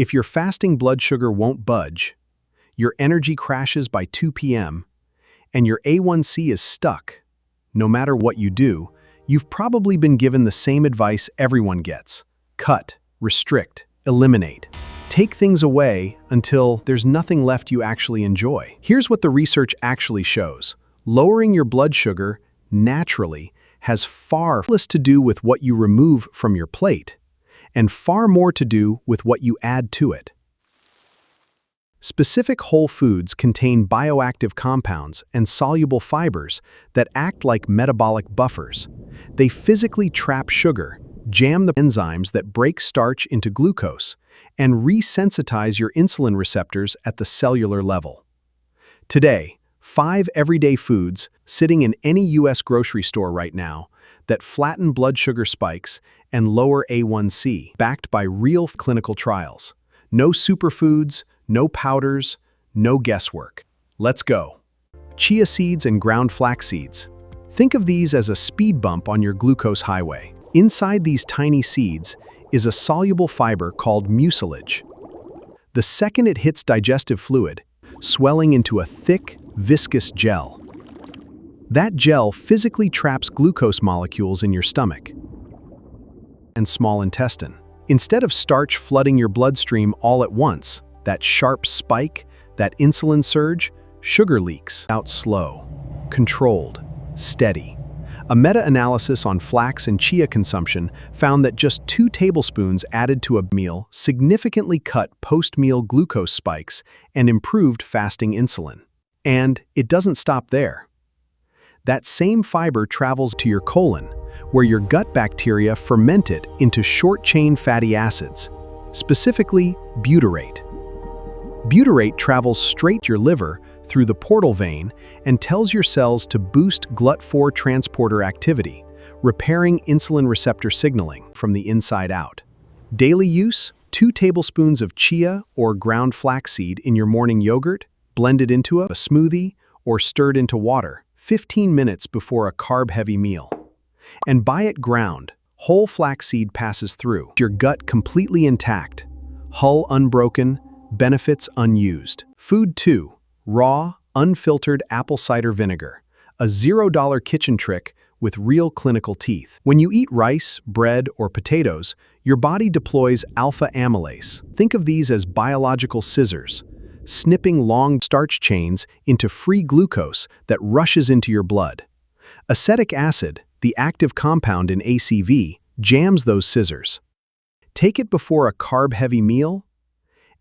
If your fasting blood sugar won't budge, your energy crashes by 2 p.m., and your A1C is stuck, no matter what you do, you've probably been given the same advice everyone gets: cut, restrict, eliminate. Take things away until there's nothing left you actually enjoy. Here's what the research actually shows. Lowering your blood sugar naturally has far less to do with what you remove from your plate, and far more to do with what you add to it. Specific whole foods contain bioactive compounds and soluble fibers that act like metabolic buffers. They physically trap sugar, jam the enzymes that break starch into glucose, and resensitize your insulin receptors at the cellular level. Today, 5 everyday foods sitting in any US grocery store right now that flatten blood sugar spikes and lower A1C, backed by real clinical trials. No superfoods, no powders, no guesswork. Let's go. Chia seeds and ground flax seeds. Think of these as a speed bump on your glucose highway. Inside these tiny seeds is a soluble fiber called mucilage. The second it hits digestive fluid, swelling into a thick, viscous gel. That gel physically traps glucose molecules in your stomach and small intestine. Instead of starch flooding your bloodstream all at once, that sharp spike, that insulin surge, sugar leaks out slow, controlled, steady. A meta-analysis on flax and chia consumption found that just 2 tablespoons added to a meal significantly cut post-meal glucose spikes and improved fasting insulin. And it doesn't stop there. That same fiber travels to your colon, where your gut bacteria ferment it into short-chain fatty acids, specifically butyrate. Butyrate travels straight to your liver through the portal vein and tells your cells to boost GLUT4 transporter activity, repairing insulin receptor signaling from the inside out. Daily use: 2 tablespoons of chia or ground flaxseed in your morning yogurt, blended into a smoothie, or stirred into water 15 minutes before a carb-heavy meal. And buy it ground. Whole flaxseed passes through your gut completely intact, hull unbroken, benefits unused. Food 2. Raw, unfiltered apple cider vinegar. A $0 kitchen trick with real clinical teeth. When you eat rice, bread, or potatoes, your body deploys alpha amylase. Think of these as biological scissors, snipping long starch chains into free glucose that rushes into your blood. Acetic acid, the active compound in ACV, jams those scissors. Take it before a carb-heavy meal,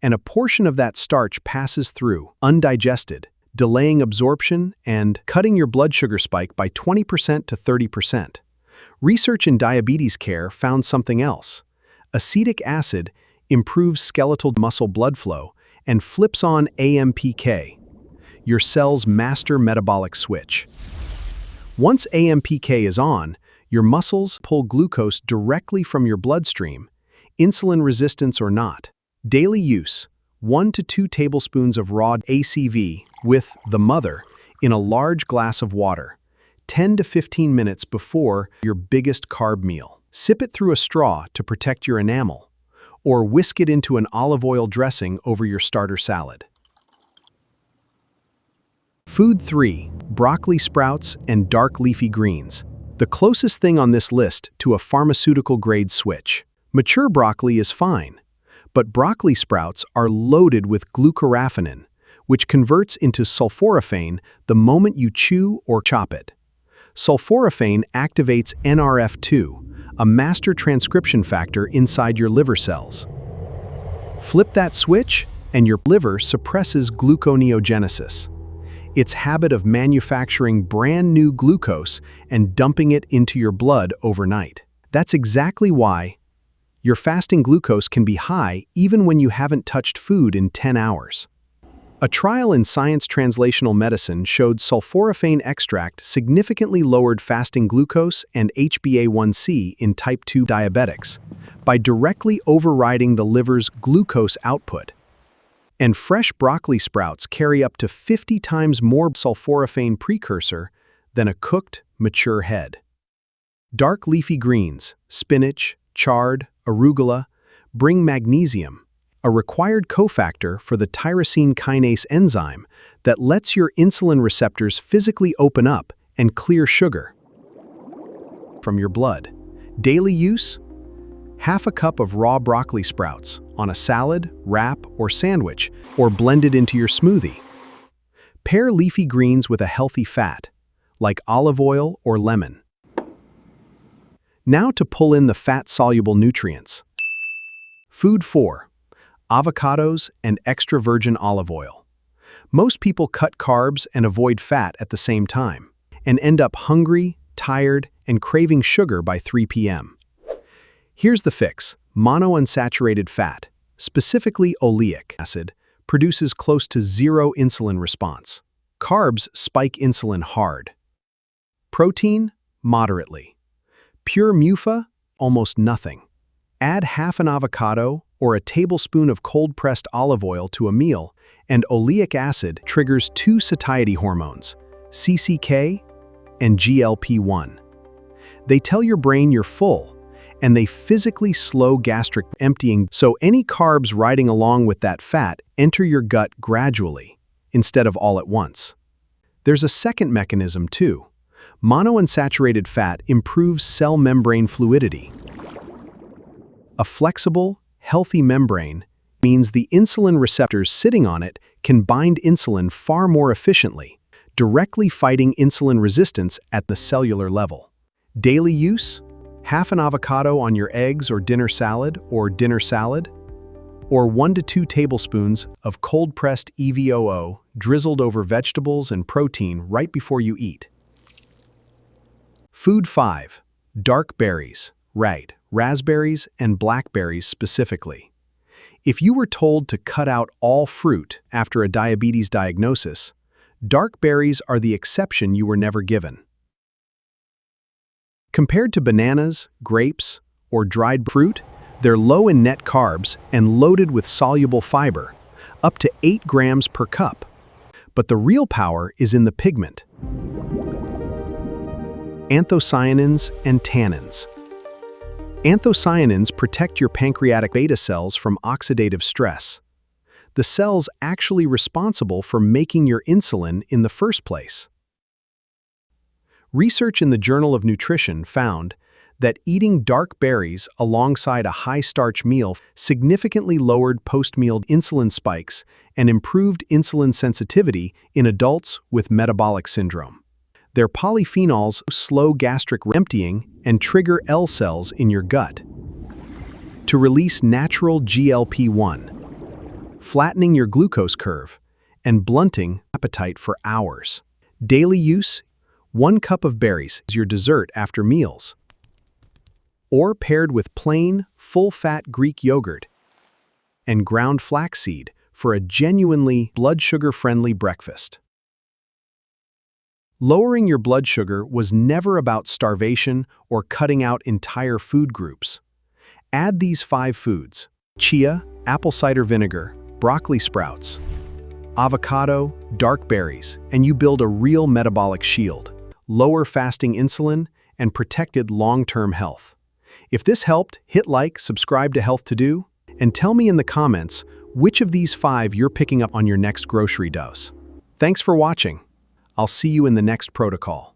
and a portion of that starch passes through, undigested, delaying absorption and cutting your blood sugar spike by 20% to 30%. Research in diabetes care found something else. Acetic acid improves skeletal muscle blood flow and flips on AMPK, your cell's master metabolic switch. Once AMPK is on, your muscles pull glucose directly from your bloodstream, insulin resistance or not. Daily use: 1 to 2 tablespoons of raw ACV with the mother in a large glass of water, 10 to 15 minutes before your biggest carb meal. Sip it through a straw to protect your enamel, or whisk it into an olive oil dressing over your starter salad. Food 3. Broccoli sprouts and dark leafy greens. The closest thing on this list to a pharmaceutical-grade switch. Mature broccoli is fine, but broccoli sprouts are loaded with glucoraphanin, which converts into sulforaphane the moment you chew or chop it. Sulforaphane activates NRF2, a master transcription factor inside your liver cells. Flip that switch, and your liver suppresses gluconeogenesis, its habit of manufacturing brand new glucose and dumping it into your blood overnight. That's exactly why your fasting glucose can be high even when you haven't touched food in 10 hours. A trial in Science Translational Medicine showed sulforaphane extract significantly lowered fasting glucose and HbA1c in type 2 diabetics by directly overriding the liver's glucose output. And fresh broccoli sprouts carry up to 50 times more sulforaphane precursor than a cooked, mature head. Dark leafy greens, spinach, chard, arugula, bring magnesium, a required cofactor for the tyrosine kinase enzyme that lets your insulin receptors physically open up and clear sugar from your blood. Daily use: half a cup of raw broccoli sprouts on a salad, wrap, or sandwich, or blended into your smoothie. Pair leafy greens with a healthy fat, like olive oil or lemon. Now to pull in the fat-soluble nutrients. Food 4. Avocados and extra virgin olive oil. Most people cut carbs and avoid fat at the same time, and end up hungry, tired, and craving sugar by 3 p.m. Here's the fix. Monounsaturated fat, specifically oleic acid, produces close to zero insulin response. Carbs spike insulin hard. Protein, moderately. Pure MUFA, almost nothing. Add half an avocado or a tablespoon of cold-pressed olive oil to a meal, and oleic acid triggers 2 satiety hormones, CCK and GLP-1. They tell your brain you're full, and they physically slow gastric emptying, so any carbs riding along with that fat enter your gut gradually, instead of all at once. There's a second mechanism too. Monounsaturated fat improves cell membrane fluidity. A flexible, healthy membrane means the insulin receptors sitting on it can bind insulin far more efficiently, directly fighting insulin resistance at the cellular level. Daily use: half an avocado on your eggs or dinner salad, or 1 to 2 tablespoons of cold-pressed EVOO drizzled over vegetables and protein right before you eat. Food 5. Dark berries, right, raspberries and blackberries specifically. If you were told to cut out all fruit after a diabetes diagnosis, dark berries are the exception you were never given. Compared to bananas, grapes, or dried fruit, they're low in net carbs and loaded with soluble fiber, up to 8 grams per cup. But the real power is in the pigment: anthocyanins and tannins. Anthocyanins protect your pancreatic beta cells from oxidative stress, the cells actually responsible for making your insulin in the first place. Research in the Journal of Nutrition found that eating dark berries alongside a high-starch meal significantly lowered post-meal insulin spikes and improved insulin sensitivity in adults with metabolic syndrome. Their polyphenols slow gastric emptying and trigger L cells in your gut to release natural GLP-1, flattening your glucose curve and blunting appetite for hours. Daily use: 1 cup of berries is your dessert after meals, or paired with plain, full-fat Greek yogurt and ground flaxseed for a genuinely blood sugar-friendly breakfast. Lowering your blood sugar was never about starvation or cutting out entire food groups. Add these 5 foods: chia, apple cider vinegar, broccoli sprouts, avocado, dark berries, and you build a real metabolic shield, lower fasting insulin, and protected long-term health. If this helped, hit like, subscribe to HealthToDo, and tell me in the comments which of these 5 you're picking up on your next grocery dose. Thanks for watching. I'll see you in the next protocol.